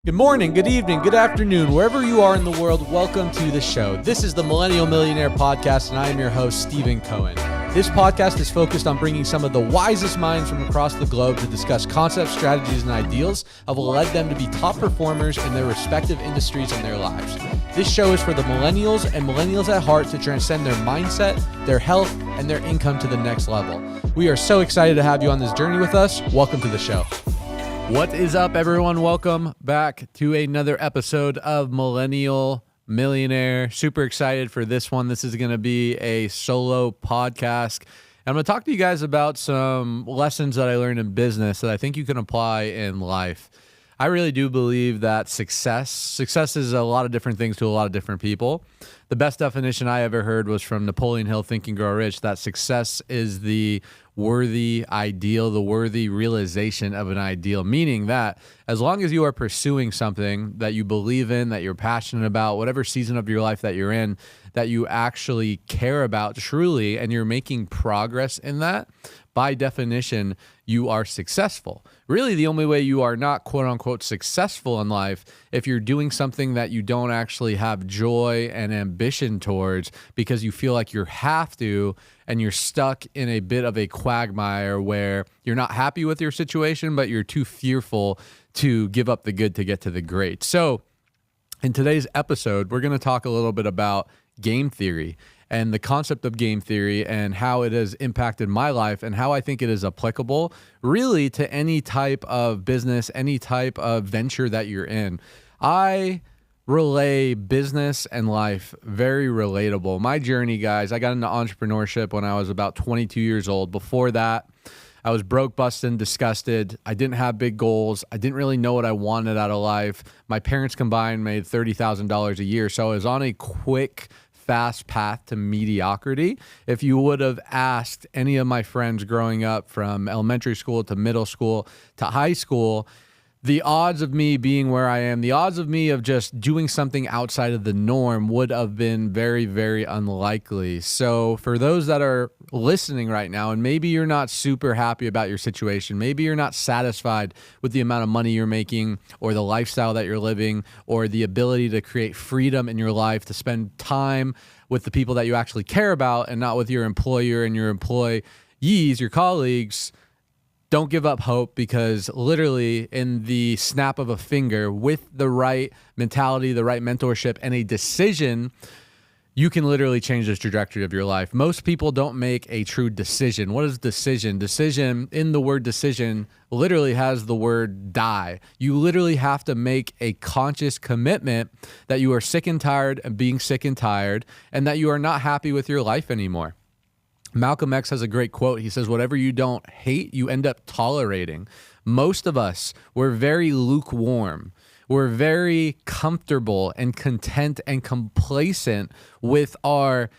Good morning, good evening, good afternoon, wherever you are in the world, welcome to the show. This is the Millennial Millionaire Podcast, and I am your host, Steven Cohen. This podcast is focused on bringing some of the wisest minds from across the globe to discuss concepts, strategies, and ideals that will lead them to be top performers in their respective industries and their lives. This show is for the millennials and millennials at heart to transcend their mindset, their health, and their income to the next level. We are so excited to have you on this journey with us. Welcome to the show. What is up, everyone? Welcome back to another episode of Millennial Millionaire. Super excited for this one. This is going to be a solo podcast. I'm going to talk to you guys about some lessons that I learned in business that I think you can apply in life. I really do believe that success is a lot of different things to a lot of different people. The best definition I ever heard was from Napoleon Hill, Think and Grow Rich, that success is the worthy ideal, the worthy realization of an ideal, meaning that as long as you are pursuing something that you believe in, that you're passionate about, whatever season of your life that you're in, that you actually care about truly, and you're making progress in that, by definition, you are successful. Really, the only way you are not quote unquote successful in life if you're doing something that you don't actually have joy and ambition towards because you feel like you have to, and you're stuck in a bit of a quagmire where you're not happy with your situation, but you're too fearful to give up the good to get to the great. So in today's episode, we're going to talk a little bit about game theory and the concept of game theory and how it has impacted my life and how I think it is applicable really to any type of business, any type of venture that you're in. I relay business and life very relatable. My journey, guys, I got into entrepreneurship when I was about 22 years old. Before that, I was broke, busted, disgusted. I didn't have big goals. I didn't really know what I wanted out of life. My parents combined made $30,000 a year. So I was on a quick, fast path to mediocrity. If you would have asked any of my friends growing up from elementary school to middle school to high school, the odds of me being where I am, the odds of me of just doing something outside of the norm would have been very, very unlikely. So for those that are listening right now, and maybe you're not super happy about your situation, maybe you're not satisfied with the amount of money you're making or the lifestyle that you're living or the ability to create freedom in your life, to spend time with the people that you actually care about and not with your employer and your employees, your colleagues, don't give up hope, because literally in the snap of a finger, with the right mentality, the right mentorship, and a decision, you can literally change the trajectory of your life. Most people don't make a true decision. What is decision? Decision, in the word decision, literally has the word die. You literally have to make a conscious commitment that you are sick and tired of being sick and tired, and that you are not happy with your life anymore. Malcolm X has a great quote. He says, whatever you don't hate, you end up tolerating. Most of us, we're very lukewarm. We're very comfortable and content and complacent with our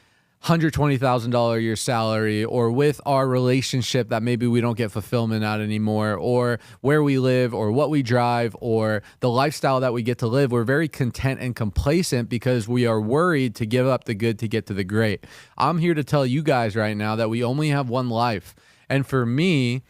$120,000 a year salary, or with our relationship that maybe we don't get fulfillment out anymore, or where we live, or what we drive, or the lifestyle that we get to live. We're very content and complacent because we are worried to give up the good to get to the great. I'm here to tell you guys right now that we only have one life. And for me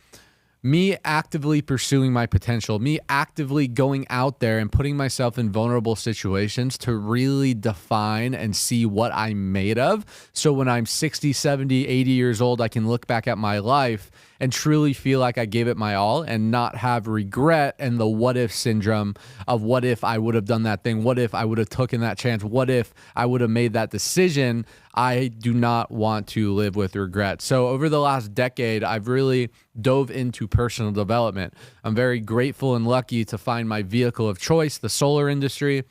actively pursuing my potential, me actively going out there and putting myself in vulnerable situations to really define and see what I'm made of. So when I'm 60, 70, 80 years old, I can look back at my life and truly feel like I gave it my all and not have regret and the what if syndrome of what if I would have done that thing? What if I would have taken that chance? What if I would have made that decision? I do not want to live with regret. So over the last decade, I've really dove into personal development. I'm very grateful and lucky to find my vehicle of choice, the solar industry.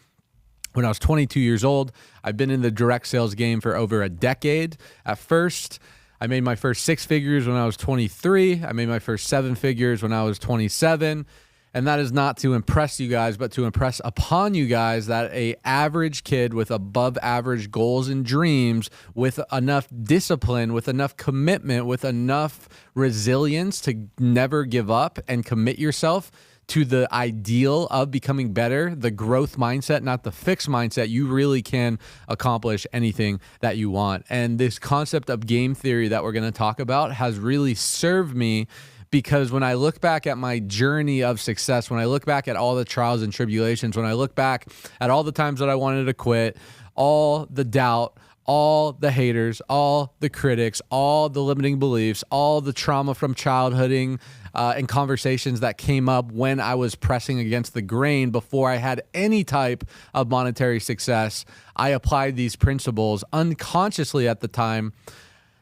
When I was 22 years old, I've been in the direct sales game for over a decade. At first, I made my first 6 figures when I was 23. I made my first 7 figures when I was 27. And that is not to impress you guys, but to impress upon you guys that a average kid with above average goals and dreams, with enough discipline, with enough commitment, with enough resilience to never give up and commit yourself to the ideal of becoming better, the growth mindset, not the fixed mindset, you really can accomplish anything that you want. And this concept of game theory that we're going to talk about has really served me because when I look back at my journey of success, when I look back at all the trials and tribulations, when I look back at all the times that I wanted to quit, all the doubt, all the haters, all the critics, all the limiting beliefs, all the trauma from childhooding and conversations that came up when I was pressing against the grain before I had any type of monetary success, I applied these principles unconsciously at the time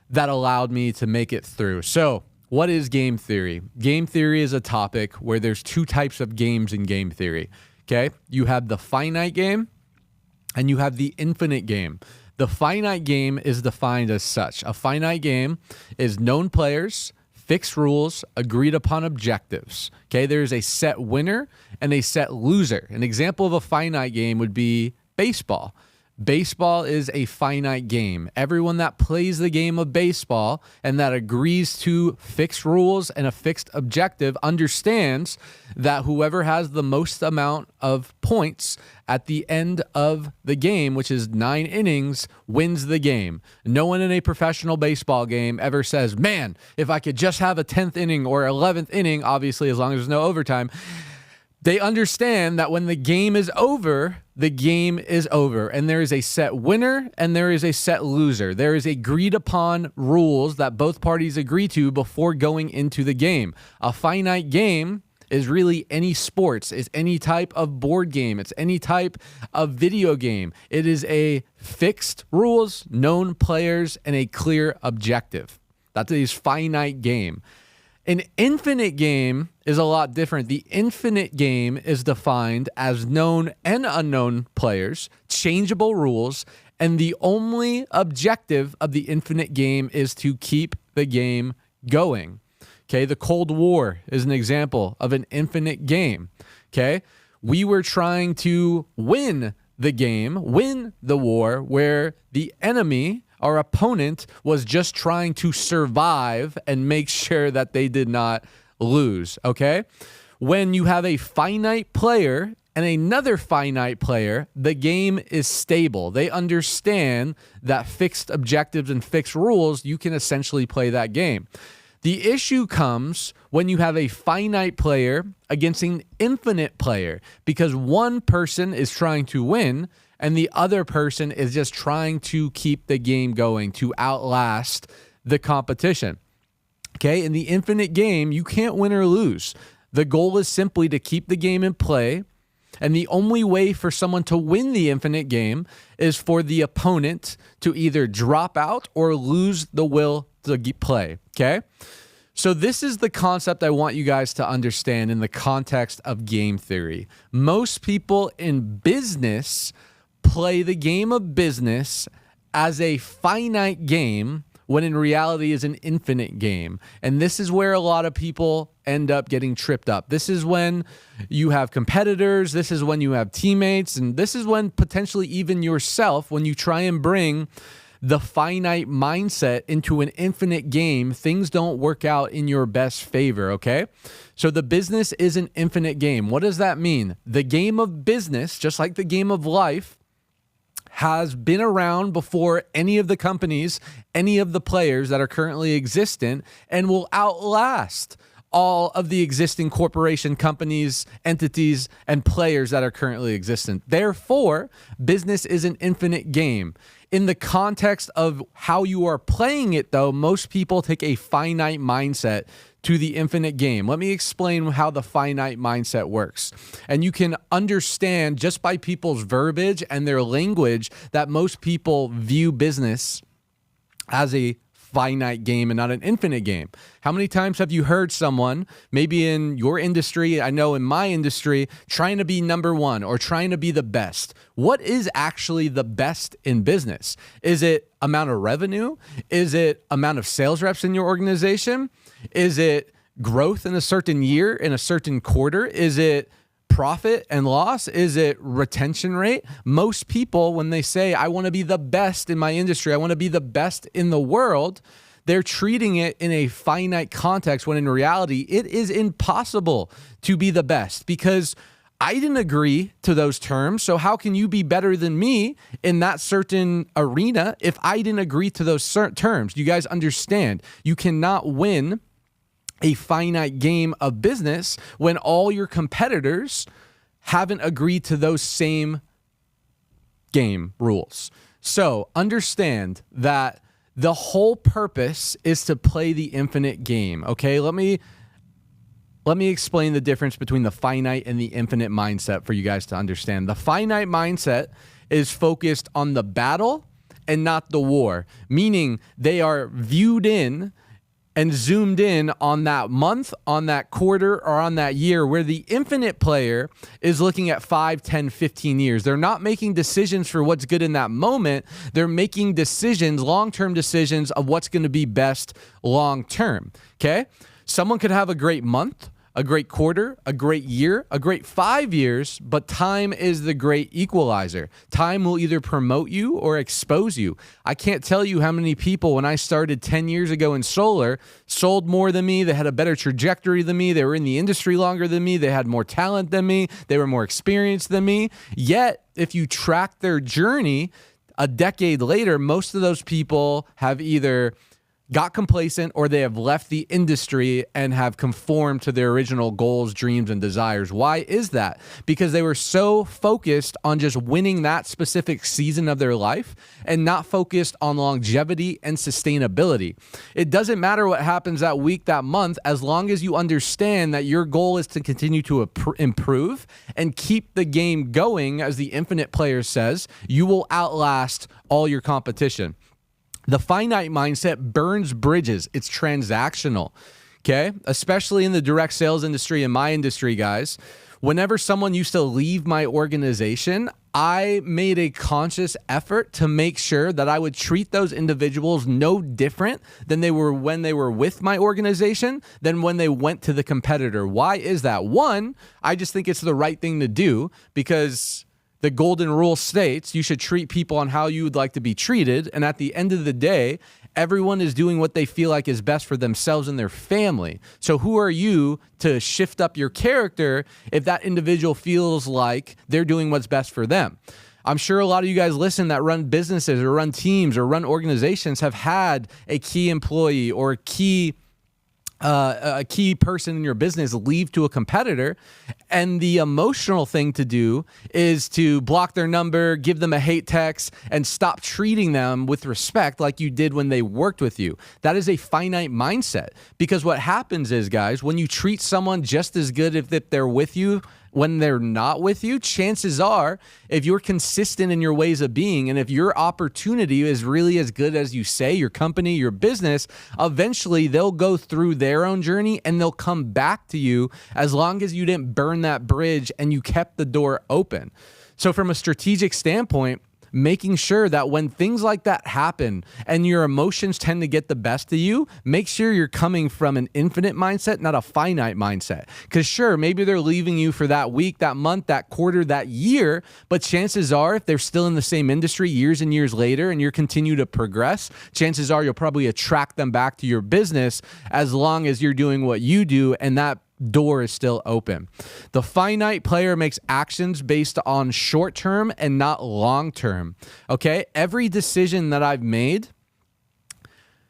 that allowed me to make it through. So, what is game theory? Game theory is a topic where there's two types of games in game theory. Okay? You have the finite game and you have the infinite game. The finite game is defined as such. A finite game is known players, fixed rules, agreed upon objectives. Okay, there's a set winner and a set loser. An example of a finite game would be baseball. Baseball is a finite game. Everyone that plays the game of baseball and that agrees to fixed rules and a fixed objective understands that whoever has the most amount of points at the end of the game, which is 9 innings, wins the game. No one in a professional baseball game ever says, man, if I could just have a 10th inning or 11th inning, obviously as long as there's no overtime. They understand that when the game is over, the game is over, and there is a set winner and there is a set loser. There is agreed upon rules that both parties agree to before going into the game. A finite game is really any sports, it's any type of board game, it's any type of video game. It is a fixed rules, known players, and a clear objective. That's a finite game. An infinite game is a lot different. The infinite game is defined as known and unknown players, changeable rules, and the only objective of the infinite game is to keep the game going. Okay, the Cold War is an example of an infinite game. Okay, we were trying to win the game, win the war, where the enemy, our opponent, was just trying to survive and make sure that they did not lose, okay? When you have a finite player and another finite player, the game is stable. They understand that fixed objectives and fixed rules, you can essentially play that game. The issue comes when you have a finite player against an infinite player, because one person is trying to win and the other person is just trying to keep the game going, to outlast the competition. Okay, in the infinite game, you can't win or lose. The goal is simply to keep the game in play, and the only way for someone to win the infinite game is for the opponent to either drop out or lose the will to play, okay? So this is the concept I want you guys to understand in the context of game theory. Most people in business play the game of business as a finite game when in reality is an infinite game. And this is where a lot of people end up getting tripped up. This is when you have competitors, this is when you have teammates, and this is when potentially even yourself, when you try and bring the finite mindset into an infinite game, things don't work out in your best favor, okay? So the business is an infinite game. What does that mean? The game of business, just like the game of life, has been around before any of the companies, any of the players that are currently existent, and will outlast all of the existing corporation companies, entities, and players that are currently existent. Therefore, business is an infinite game. In the context of how you are playing it, though, most people take a finite mindset to the infinite game. Let me explain how the finite mindset works. And you can understand just by people's verbiage and their language that most people view business as a finite game and not an infinite game. How many times have you heard someone, maybe in your industry, I know in my industry, trying to be number one or trying to be the best? What is actually the best in business? Is it amount of revenue? Is it amount of sales reps in your organization? Is it growth in a certain year, in a certain quarter? Is it profit and loss? Is it retention rate? Most people, when they say, I want to be the best in my industry, I want to be the best in the world, they're treating it in a finite context when in reality, it is impossible to be the best because I didn't agree to those terms. So how can you be better than me in that certain arena if I didn't agree to those terms? You guys understand, you cannot win a finite game of business when all your competitors haven't agreed to those same game rules. So understand that the whole purpose is to play the infinite game. Okay, let me explain the difference between the finite and the infinite mindset for you guys to understand. The finite mindset is focused on the battle and not the war, meaning they are viewed in and zoomed in on that month, on that quarter, or on that year, where the infinite player is looking at 5, 10, 15 years. They're not making decisions for what's good in that moment. They're making decisions, long-term decisions of what's going to be best long-term, okay? Someone could have a great month, a great quarter, a great year, a great 5 years, but time is the great equalizer. Time will either promote you or expose you. I can't tell you how many people, when I started 10 years ago in solar, sold more than me. They had a better trajectory than me. They were in the industry longer than me. They had more talent than me. They were more experienced than me. Yet, if you track their journey, a decade later, most of those people have either got complacent or they have left the industry and have conformed to their original goals, dreams, and desires. Why is that? Because they were so focused on just winning that specific season of their life and not focused on longevity and sustainability. It doesn't matter what happens that week, that month, as long as you understand that your goal is to continue to improve and keep the game going. As the infinite player says, you will outlast all your competition. The finite mindset burns bridges. It's transactional, okay? Especially in the direct sales industry, in my industry, guys. Whenever someone used to leave my organization, I made a conscious effort to make sure that I would treat those individuals no different than they were when they were with my organization than when they went to the competitor. Why is that? One, I just think it's the right thing to do because the golden rule states you should treat people on how you would like to be treated. And at the end of the day, everyone is doing what they feel like is best for themselves and their family. So who are you to shift up your character if that individual feels like they're doing what's best for them? I'm sure a lot of you guys listen that run businesses or run teams or run organizations have had a key employee or a key person in your business leave to a competitor, and the emotional thing to do is to block their number, give them a hate text, and stop treating them with respect like you did when they worked with you. That is a finite mindset, because what happens is, guys, when you treat someone just as good if they're with you when they're not with you, chances are, if you're consistent in your ways of being, and if your opportunity is really as good as you say, your company, your business, eventually they'll go through their own journey and they'll come back to you as long as you didn't burn that bridge and you kept the door open. So from a strategic standpoint, making sure that when things like that happen and your emotions tend to get the best of you, make sure you're coming from an infinite mindset, not a finite mindset. Because sure, maybe they're leaving you for that week, that month, that quarter, that year, but chances are if they're still in the same industry years and years later and you continue to progress, chances are you'll probably attract them back to your business as long as you're doing what you do and that door is still open. The finite player makes actions based on short term and not long term. Okay? Every decision that I've made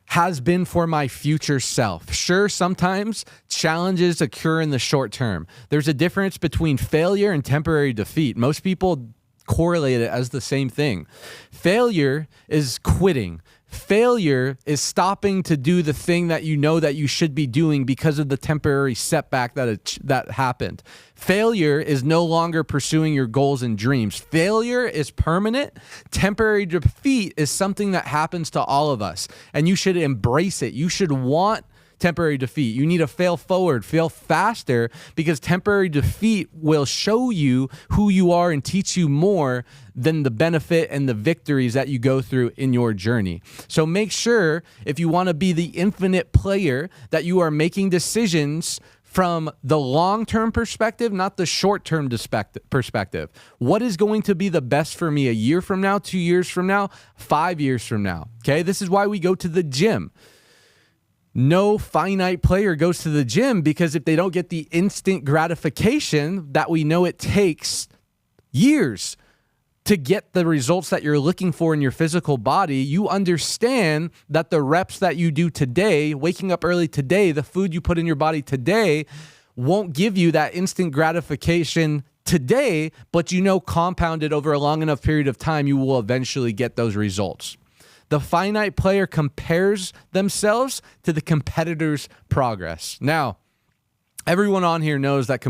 has been for my future self. Sure, sometimes challenges occur in the short term. There's a difference between failure and temporary defeat. Most people correlate it as the same thing. Failure is quitting. Failure is stopping to do the thing that you know that you should be doing because of the temporary setback that happened. Failure is no longer pursuing your goals and dreams. Failure is permanent. Temporary defeat is something that happens to all of us, and you should embrace it. You should want temporary defeat. You need to fail forward, fail faster, because temporary defeat will show you who you are and teach you more than the benefit and the victories that you go through in your journey. So make sure, if you want to be the infinite player, that you are making decisions from the long-term perspective, not the short-term perspective. What is going to be the best for me a year from now, 2 years from now, 5 years from now? Okay, this is why we go to the gym. No finite player goes to the gym because if they don't get the instant gratification that we know it takes years to get the results that you're looking for in your physical body, you understand that the reps that you do today, waking up early today, the food you put in your body today won't give you that instant gratification today, but compounded over a long enough period of time, you will eventually get those results. The finite player compares themselves to the competitor's progress. Now, everyone on here knows that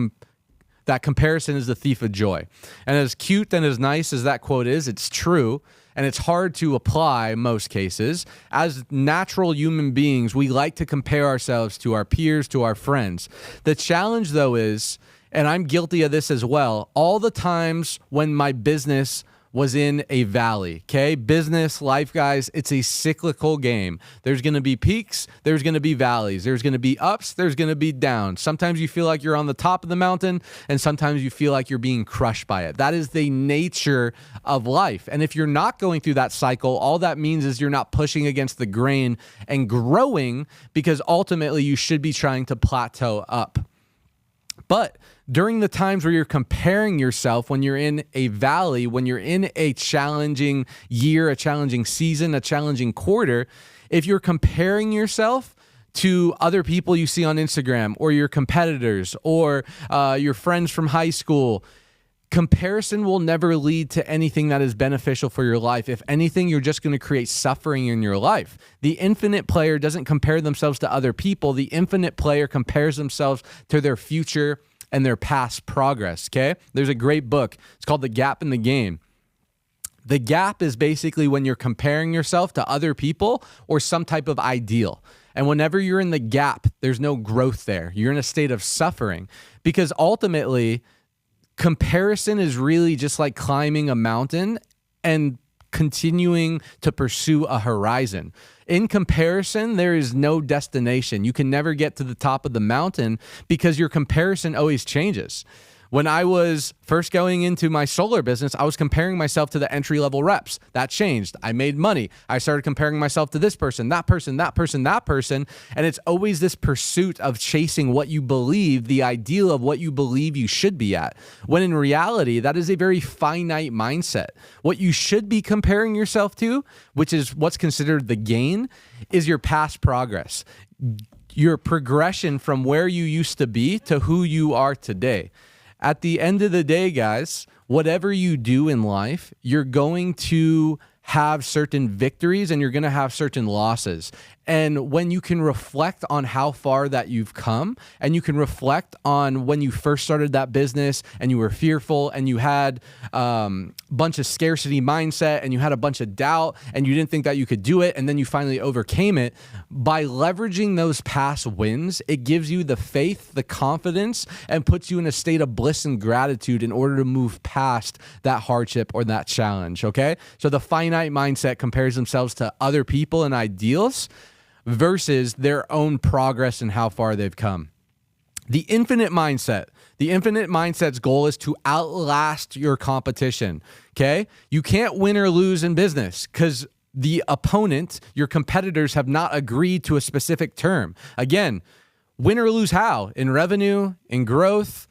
that comparison is the thief of joy. And as cute and as nice as that quote is, it's true, and it's hard to apply in most cases. As natural human beings, we like to compare ourselves to our peers, to our friends. The challenge, though, is, and I'm guilty of this as well, all the times when my business was in a valley, okay? Business, life, guys, it's a cyclical game. There's going to be peaks, there's going to be valleys, there's going to be ups, there's going to be downs. Sometimes you feel like you're on the top of the mountain, and sometimes you feel like you're being crushed by it. That is the nature of life. And if you're not going through that cycle, all that means is you're not pushing against the grain and growing, because ultimately you should be trying to plateau up. But during the times where you're comparing yourself, when you're in a valley, when you're in a challenging year, a challenging season, a challenging quarter, if you're comparing yourself to other people you see on Instagram or your competitors or your friends from high school, comparison will never lead to anything that is beneficial for your life. If anything, you're just going to create suffering in your life. The infinite player doesn't compare themselves to other people. The infinite player compares themselves to their future and their past progress, okay? There's a great book. It's called The Gap in the Game. The gap is basically when you're comparing yourself to other people or some type of ideal. And whenever you're in the gap, there's no growth there. You're in a state of suffering, because ultimately, comparison is really just like climbing a mountain and continuing to pursue a horizon. In comparison, there is no destination. You can never get to the top of the mountain because your comparison always changes. When I was first going into my solar business, I was comparing myself to the entry-level reps. That changed. I made money. I started comparing myself to this person, that person, that person, that person. And it's always this pursuit of chasing what you believe, the ideal of what you believe you should be at. When in reality, that is a very finite mindset. What you should be comparing yourself to, which is what's considered the gain, is your past progress. Your progression from where you used to be to who you are today. At the end of the day, guys, whatever you do in life, you're going to have certain victories and you're going to have certain losses. And when you can reflect on how far that you've come, and you can reflect on when you first started that business and you were fearful and you had a bunch of scarcity mindset and you had a bunch of doubt and you didn't think that you could do it, and then you finally overcame it, by leveraging those past wins, it gives you the faith, the confidence, and puts you in a state of bliss and gratitude in order to move past that hardship or that challenge, okay? So the finite mindset compares themselves to other people and ideals versus their own progress and how far they've come. The infinite mindset's goal is to outlast your competition, okay? You can't win or lose in business because the opponent, your competitors, have not agreed to a specific term. Again, win or lose how? In revenue, in growth,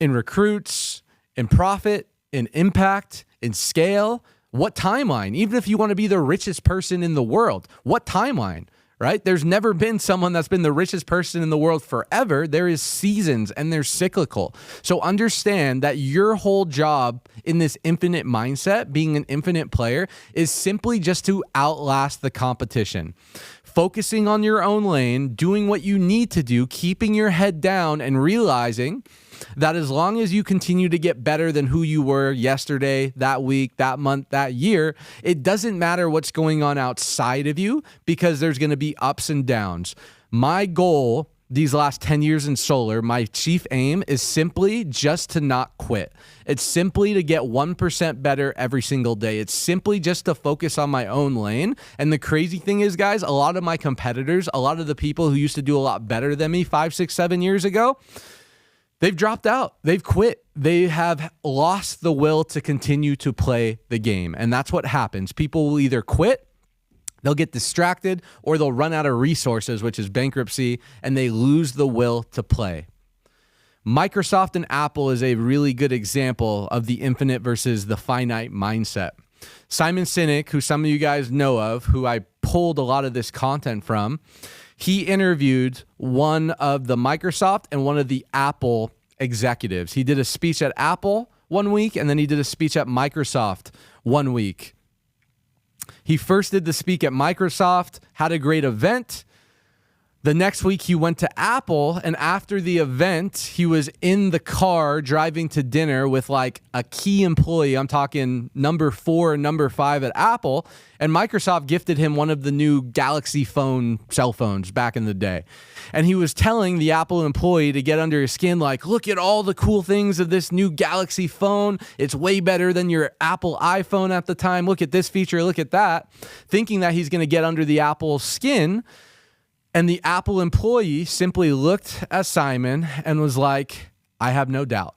in recruits, in profit, in impact, in scale. What timeline? Even if you want to be the richest person in the world, what timeline, right? There's never been someone that's been the richest person in the world forever. There is seasons and they're cyclical. So understand that your whole job in this infinite mindset, being an infinite player, is simply just to outlast the competition. Focusing on your own lane, doing what you need to do, keeping your head down, and realizing that as long as you continue to get better than who you were yesterday, that week, that month, that year, it doesn't matter what's going on outside of you, because there's going to be ups and downs. My goal these last 10 years in solar, my chief aim is simply just to not quit. It's simply to get 1% better every single day. It's simply just to focus on my own lane. And the crazy thing is, guys, a lot of my competitors, a lot of the people who used to do a lot better than me 5, 6, 7 years ago, they've dropped out. They've quit. They have lost the will to continue to play the game. And that's what happens. People will either quit, they'll get distracted, or they'll run out of resources, which is bankruptcy, and they lose the will to play. Microsoft and Apple is a really good example of the infinite versus the finite mindset. Simon Sinek, who some of you guys know of, who I pulled a lot of this content from, he interviewed one of the Microsoft and one of the Apple executives. He did a speech at Apple one week, and then he did a speech at Microsoft one week. He first did the speak at Microsoft, had a great event. The next week he went to Apple, and after the event, he was in the car driving to dinner with like a key employee. I'm talking number 4 and number 5 at Apple, and Microsoft gifted him one of the new Galaxy phone cell phones back in the day. And he was telling the Apple employee to get under his skin, like, look at all the cool things of this new Galaxy phone. It's way better than your Apple iPhone at the time. Look at this feature, look at that, thinking that he's going to get under the Apple skin. And the Apple employee simply looked at Simon and was like, I have no doubt.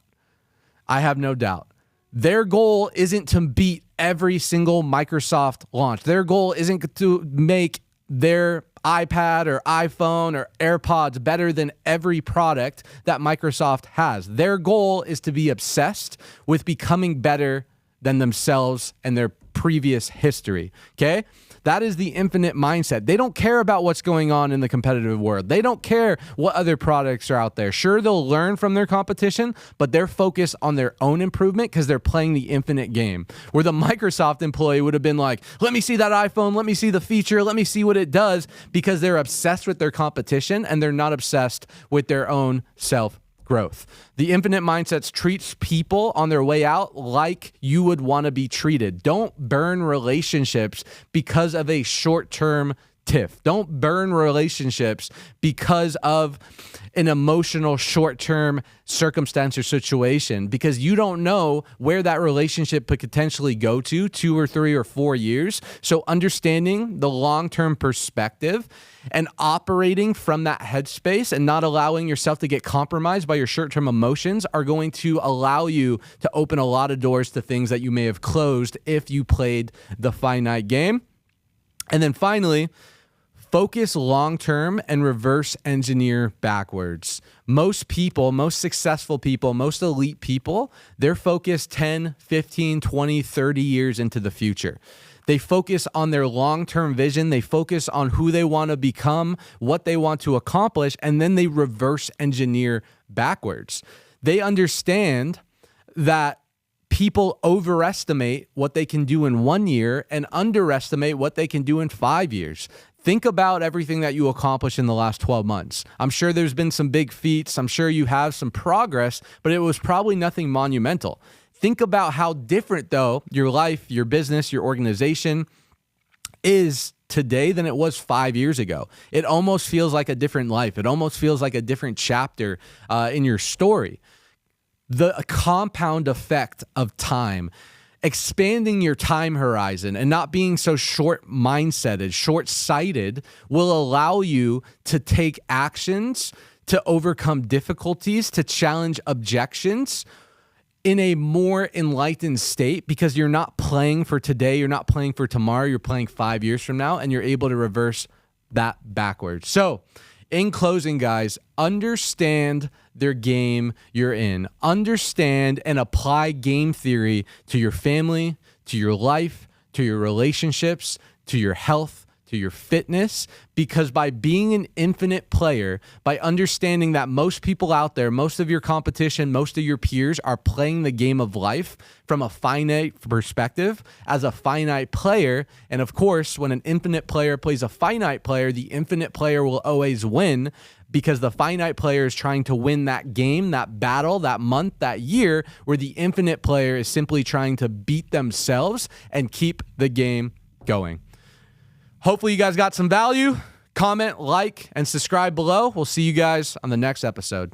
I have no doubt. Their goal isn't to beat every single Microsoft launch. Their goal isn't to make their iPad or iPhone or AirPods better than every product that Microsoft has. Their goal is to be obsessed with becoming better than themselves and their previous history. Okay? That is the infinite mindset. They don't care about what's going on in the competitive world. They don't care what other products are out there. Sure, they'll learn from their competition, but they're focused on their own improvement because they're playing the infinite game. Where the Microsoft employee would have been like, let me see that iPhone, let me see the feature, let me see what it does, because they're obsessed with their competition and they're not obsessed with their own self-growth. The infinite mindset treats people on their way out like you would want to be treated. Don't burn relationships because of a short-term tiff. Don't burn relationships because of an emotional short-term circumstance or situation, because you don't know where that relationship could potentially go to 2 or 3 or 4 years. So understanding the long-term perspective and operating from that headspace and not allowing yourself to get compromised by your short-term emotions are going to allow you to open a lot of doors to things that you may have closed if you played the finite game. And then finally, focus long-term and reverse engineer backwards. Most people, most successful people, most elite people, they're focused 10, 15, 20, 30 years into the future. They focus on their long-term vision. They focus on who they want to become, what they want to accomplish, and then they reverse engineer backwards. They understand that people overestimate what they can do in 1 year and underestimate what they can do in 5 years. Think about everything that you accomplished in the last 12 months. I'm sure there's been some big feats. I'm sure you have some progress, but it was probably nothing monumental. Think about how different, though, your life, your business, your organization is today than it was 5 years ago. It almost feels like a different life. It almost feels like a different chapter in your story. The compound effect of time, expanding your time horizon and not being so short-mindseted, short-sighted, will allow you to take actions, to overcome difficulties, to challenge objections in a more enlightened state, because you're not playing for today, you're not playing for tomorrow, you're playing 5 years from now, and you're able to reverse that backwards. So, in closing, guys, understand their game you're in. Understand and apply game theory to your family, to your life, to your relationships, to your health, to your fitness, because by being an infinite player, by understanding that most people out there, most of your competition, most of your peers are playing the game of life from a finite perspective as a finite player. And of course, when an infinite player plays a finite player, the infinite player will always win, because the finite player is trying to win that game, that battle, that month, that year, where the infinite player is simply trying to beat themselves and keep the game going. Hopefully you guys got some value. Comment, like, and subscribe below. We'll see you guys on the next episode.